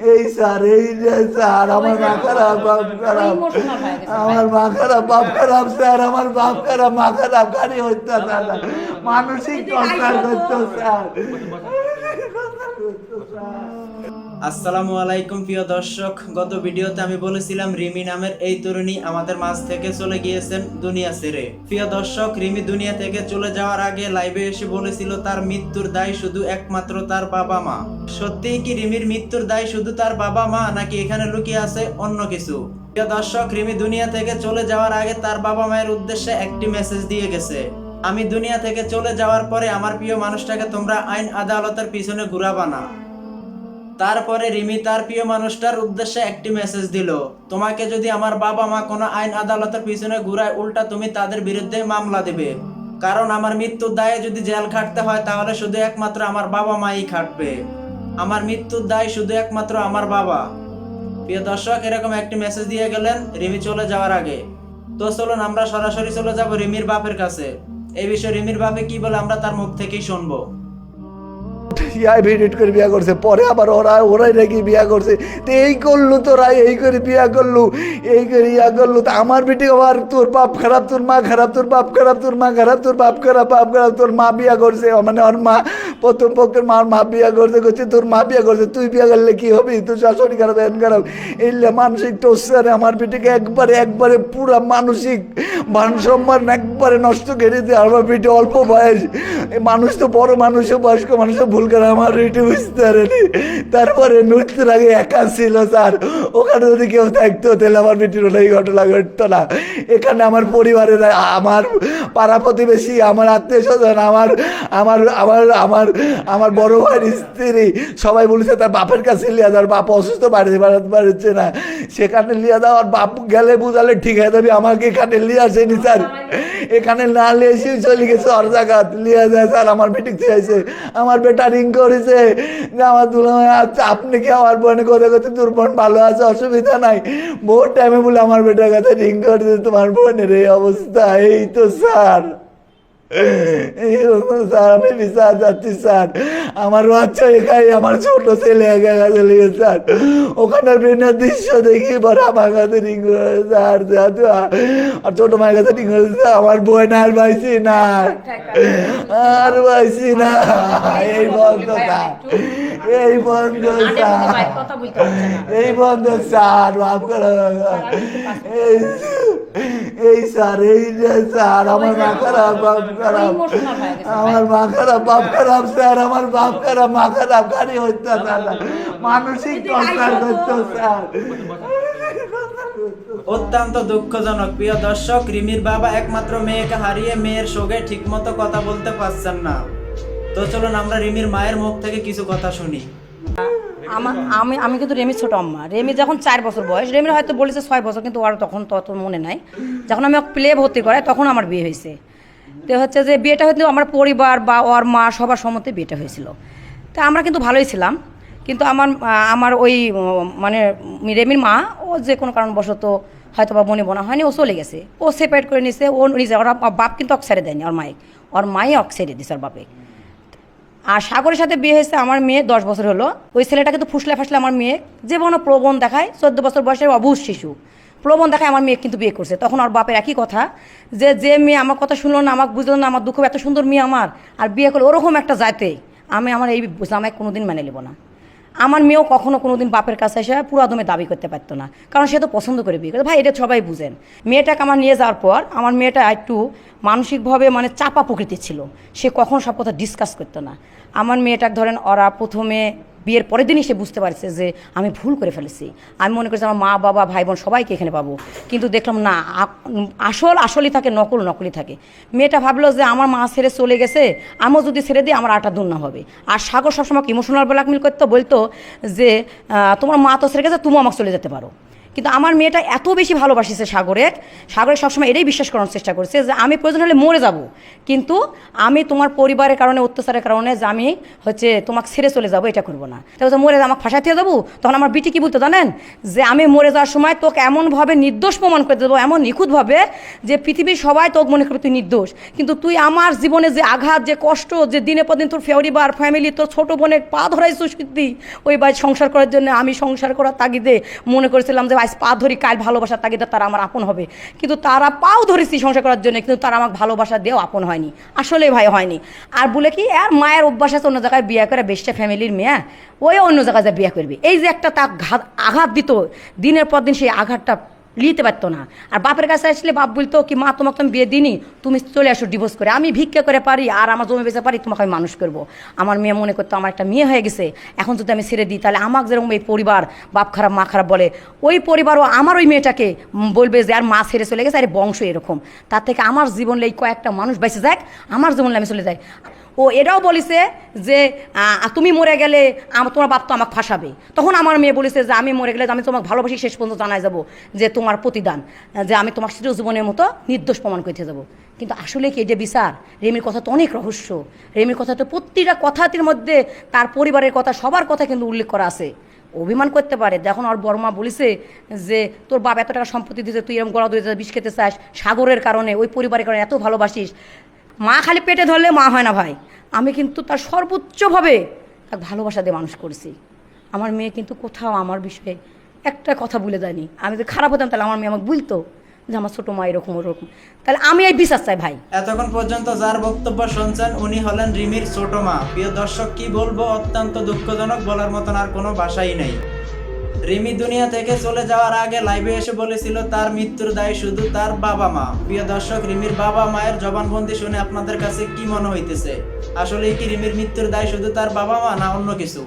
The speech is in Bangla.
এই স্যার এই যে স্যার আমার মা খারাপ বাপ খারাপ, আমার মা খারাপ বাপ খারাপ স্যার, আমার বাপ খারাপ মা খারাপ, গাড়ি হইতে স্যার, মানসিক টর্চার করতো স্যার। আসসালামু আলাইকুম প্রিয় দর্শক, গত ভিডিওতে আমি বলেছিলাম রিমি নামের এই তরুণী আমাদের মাঝ থেকে চলে গিয়েছেন দুনিয়া ছেড়ে। প্রিয় দর্শক, রিমি দুনিয়া থেকে চলে যাওয়ার আগে লাইভে এসে বলেছিল তার মৃত্যুর দায় শুধু একমাত্র তার বাবা মা। সত্যিই কি রিমির মৃত্যুর দায় শুধু তার বাবা মা, নাকি এখানে লুকিয়ে আছে অন্য কিছু? প্রিয় দর্শক, রিমি দুনিয়া থেকে চলে যাওয়ার আগে তার বাবা মায়ের উদ্দেশ্যে একটি মেসেজ দিয়ে গেছে। আমি দুনিয়া থেকে চলে যাওয়ার পরে আমার প্রিয় মানুষটাকে তোমরা আইন আদালতের পিছনে ঘুরাবা না। তারপরে রিমি তার প্রিয় মানুষটার উদ্দেশ্যে একটি মেসেজ দিল, তোমাকে যদি আমার বাবা মা কোনো আইন আদালতের পিছনে ঘুরায়, উল্টা তুমি তাদের বিরুদ্ধে মামলা দেবে। কারণ আমার মৃত্যুর দায়ে যদি জেল খাটতে হয় তাহলে শুধু একমাত্র আমার বাবা মাই খাটবে। আমার মৃত্যুর দায় শুধু একমাত্র আমার বাবা। প্রিয় দর্শক, এরকম একটি মেসেজ দিয়ে গেলেন রিমি চলে যাওয়ার আগে। তো চলুন আমরা সরাসরি চলে যাব রিমির বাপের কাছে। এই বিষয়ে রিমির বাপে কি বলে আমরা তার মুখ থেকেই শুনবো। ভিডিট করে বিয়া করছে, পরে আবার ওরাই নাকি বিয়া করছে। তো এই করলু তোরা, এই করে বিয়া করলু, এই করে ইয়া করলু। তো আমার বেটি আবার তোর বাপ খারাপ, তোর মা খারাপ, তোর বাপ খারাপ, তোর মা খারাপ, তোর বাপ খারাপ, বাপ খারাপ। তোর মা বিয়া করছে, মানে ওর মা প্রথম পক্ষের মা বিয়া করছে, করছে তোর মা বিয়া করছে, তুই বিয়া করলে কি হবি? তোর শাশুড়ি খারাপ, এন খারাপ। এইলে মানসিক টর্চারে আমার বেটিকে একবারে পুরা মানসিক মান সম্মান একবারে নষ্ট করে দিয়ে। আমার বেটি অল্প বয়স, মানুষ তো বড় মানুষও, বয়স্ক মানুষও ভুল করে, আমার এটি বুঝতে পারেনি। তারপরে মৃত্যুর আগে একা ছিল স্যার, ওখানে যদি কেউ থাকতো তাহলে আমার বেটির এই ঘটনা ঘটতো না। এখানে আমার পরিবারের, আমার পাড়া প্রতিবেশী, আমার আত্মীয় স্বজন, আমার আমার আমার আমার আমার বড় ভাইয়ের স্ত্রী সবাই বলেছে তার বাপের কাছে লিয়া যাওয়ার, বাপ অসুস্থ, বাড়িতে পারছে না, সেখানে লিয়া যাওয়ার। বাপ গেলে বুঝালে ঠিক হয়ে যাবে, আমাকে এখানে লিয়ে আসেনি স্যার, এখানে না লিয়ে এসে চলে গেছে ওর জায়গাত লিয়া যায় স্যার। আমার বেটি চাইছে, আমার বেটা রিং করেছে যে আমার দুলাভাই আচ্ছা আপনি কি আমার বোনে কথা কথা, তোর বোন ভালো আছে, অসুবিধা নাই। বহুত টাইমে বলে আমার বেটার কাছে রিং করেছে, তোমার বোনের এই অবস্থা। এই তো স্যার, স্যার আমি বিচার যাচ্ছি স্যার, আমার বাচ্চা একাই, আমার ছোট ছেলে একা চলে গেছে স্যার। ওখানের ট্রেনের দৃশ্য দেখি পরে আমার কাছে রিং করে স্যার, আর ছোট মায়ের কাছে রিং করেছে, আমার বোন আর পাইছি না, আর পাইছি না। এই বন্ধ স্যার, এই বন্ধ স্যার, এই বন্ধ স্যার, মাফ করে এই স্যার, এই যে স্যার আমার মা খারাপ বাপ খারাপ, আমার মা খারাপ বাপ খারাপ স্যার, আমার বাপ খারাপ মা খারাপ, গাড়ি হইতে স্যার, মানসিক টর্চার করতো স্যার। অত্যন্ত দুঃখজনক প্রিয় দর্শক, রিমির বাবা একমাত্র মেয়েকে হারিয়ে মেয়ের সঙ্গে ঠিকমতো কথা বলতে পারছেন না। তো চলুন আমরা রিমির মায়ের মুখ থেকে কিছু কথা শুনি। আমি কিন্তু রেমির ছোট আম্মা। রেমি যখন 4 বছর বয়স, রেমির হয়তো বলেছে 6 বছর, কিন্তু ওর তখন তত মনে নাই। যখন আমি প্লে ভর্তি করাই তখন আমার বিয়ে হয়েছে। তো হচ্ছে যে বিয়েটা হয়তো আমার পরিবার বা ওর মা সবার সম্মতি বিয়েটা হয়েছিল। তা আমরা কিন্তু ভালোই ছিলাম, কিন্তু আমার ওই মানে রেমির মা ও যে কোনো কারণবশত হয়তো বা মনে মনে হয়নি, ও চলে গেছে, ও সেপারেট করে নিছে, ও নিজে। ওর বাপ কিন্তু অক্সারে দেয়নি, ওর মাই অক্সারে দিছে ওর বাপে। আর সাগরের সাথে বিয়ে হয়েছে আমার মেয়ে 10 বছর হলো। ওই ছেলেটা কিন্তু ফুসলে আমার মেয়ে যে কোনো প্রবণ দেখায়, 14 বছর বয়সের অবুঝ শিশু প্রবণ দেখায় আমার মেয়ে কিন্তু বিয়ে করছে। তখন ওর বাপের একই কথা, যে মেয়ে আমার কথা শুনলো না, আমাকে বুঝলো না, আমার দুঃখ, এত সুন্দর মেয়ে আমার আর বিয়ে করলো ওরকম একটা জাতে, আমি আমার এই জামাই কোনোদিন মেনে নেব না। আমার মেয়েও কখনো কোনোদিন বাপের কাছে এসে পুরো দমে দাবি করতে পারতো না, কারণ সে তো পছন্দ করে বিয়ে করে। ভাই এটা সবাই বুঝেন। মেয়েটাকে আমার নিয়ে যাওয়ার পর আমার মেয়েটা একটু মানসিকভাবে মানে চাপা প্রকৃতির ছিল, সে কখনো সব কথা ডিসকাস করতো না। আমার মেয়েটাকে ধরেন ওরা প্রথমে বিয়ের পরের দিনই সে বুঝতে পারছে যে আমি ভুল করে ফেলেছি। আমি মনে করছি আমার মা বাবা ভাই বোন সবাইকে এখানে পাবো, কিন্তু দেখলাম না, আসলই থাকে, নকলই থাকে। মেয়েটা ভাবলো যে আমার মা ছেড়ে চলে গেছে, আমিও যদি ছেড়ে দিই আমার আটা দুর্না হবে। আর সাগর সবসময় ইমোশনাল ব্ল্যাকমেল করতো, বলতো যে তোমার মা তো ছেড়ে গেছে, তুমিও আমাকে চলে যেতে পারো। কিন্তু আমার মেয়েটা এত বেশি ভালোবাসিছে সাগরে সবসময় এটাই বিশ্বাস করার চেষ্টা করছে যে আমি প্রয়োজন হলে মরে যাব, কিন্তু আমি তোমার পরিবারের কারণে অত্যাচারের কারণে যে আমি হচ্ছে তোমাকে ছেড়ে চলে যাবো এটা করবো না। তাহলে মরে আমাকে ফাঁসাতে যাবো, তখন আমার বিটি কি বলতো জানেন, যে আমি মরে যাওয়ার সময় তোকে এমনভাবে নির্দোষ প্রমাণ করে দেবো, এমন নিখুঁতভাবে যে পৃথিবীর সবাই তোকে মনে করবে তুই নির্দোষ, কিন্তু তুই আমার জীবনে যে আঘাত, যে কষ্ট, যে দিনে পর দিন তোর পরিবার ফ্যামিলি, তোর ছোটো বোনের পা ধরাইছিস কীর্তি ওই বাড়ি সংসার করার জন্য। আমি সংসার করার তাগিদে মনে করেছিলাম যে আজ পা ধরি, কাল ভালোবাসার তাগিদে তারা আমার আপন হবে, কিন্তু তারা পাও ধরেছি সংসার করার জন্য, কিন্তু তারা আমাকে ভালোবাসা দিয়েও আপন হয়নি, আসলে ভাই হয়নি। আর বলে কি আর মায়ের অভ্যাস আছে অন্য জায়গায় বিয়ে করে, বেশটা ফ্যামিলির মেয়ে ওই অন্য জায়গায় যা বিয়ে করবে, এই যে একটা তার আঘাত দিত দিনের পর দিন, সেই আঘাতটা নিতে পারতো না। আর বাপের কাছে আসলে বাপ বলতো কি মা তোমাকে আমি বিয়ে দিইনি, তুমি চলে আসো ডিভোর্স করে, আমি ভিক্ষা করে পারি আর আমার জমি বেচে পারি, তোমাকে আমি মানুষ করবো। আমার মেয়ে মনে করতো আমার একটা মেয়ে হয়ে গেছে, এখন যদি আমি ছেড়ে দিই তাহলে আমাকে যেরকম এই পরিবার বাপ খারাপ মা খারাপ বলে, ওই পরিবারও আমার ওই মেয়েটাকে বলবে যে আর মা ছেড়ে চলে গেছে, আরে বংশ এরকম, তার থেকে আমার জীবন এই কয়েকটা মানুষ বেঁচে যাক, আমার জীবনে আমি চলে যাই। ও এটাও বলেছে যে তুমি মরে গেলে তোমার বাপ তো আমাকে ফাঁসাবে, তখন আমার মেয়ে বলেছে যে আমি মরে গেলে আমি তোমাকে ভালোবাসি শেষ পর্যন্ত জানাই যাবো যে তোমার প্রতিদান, যে আমি তোমার চির জীবনের মতো নির্দোষ প্রমাণ করতে যাবো। কিন্তু আসলে কি এটা বিচার? রেমির কথা তো অনেক রহস্য, রেমির কথা তো প্রতিটা কথাটির মধ্যে তার পরিবারের কথা সবার কথা কিন্তু উল্লেখ করা আছে। অভিমান করতে পারে, যখন ওর বড় মা বলেছে যে তোর বাপ এত টাকা সম্পত্তি দিতে তুই এরকম গলা ধরে বিষ খেতে চাস, সাগরের কারণে ওই পরিবারের কারণে এত ভালোবাসিস, মা খালি পেটে ধরলে মা হয় না ভাই, আমি কিন্তু তার সর্বোচ্চভাবে তাকে ভালোবাসা দিয়ে মানুষ করছি। আমার মেয়ে কিন্তু কোথাও আমার বিষয়ে একটা কথা বলে যায়নি। আমি যদি খারাপ হতাম তাহলে আমার মেয়ে আমাকে বলতো যে আমার ছোটো মা এরকম ওরকম, তাহলে আমি এই বিশ্বাস চাই ভাই। এতক্ষণ পর্যন্ত যার বক্তব্য শুনছেন উনি হলেন রিমির ছোট মা। প্রিয় দর্শক, কি বলবো, অত্যন্ত দুঃখজনক, বলার মতন আর কোনো ভাষাই নেই। রিমি দুনিয়া থেকে চলে যাওয়ার আগে লাইভে এসে বলেছিল তার মৃত্যুর দায় শুধু তার বাবা মা। প্রিয় দর্শক, রিমির বাবা মায়ের জবানবন্দি শুনে আপনাদের কাছে কি মনে হইতেছে? আসলে কি রিমির মৃত্যুর দায় শুধু তার বাবা মা, না অন্য কিছু?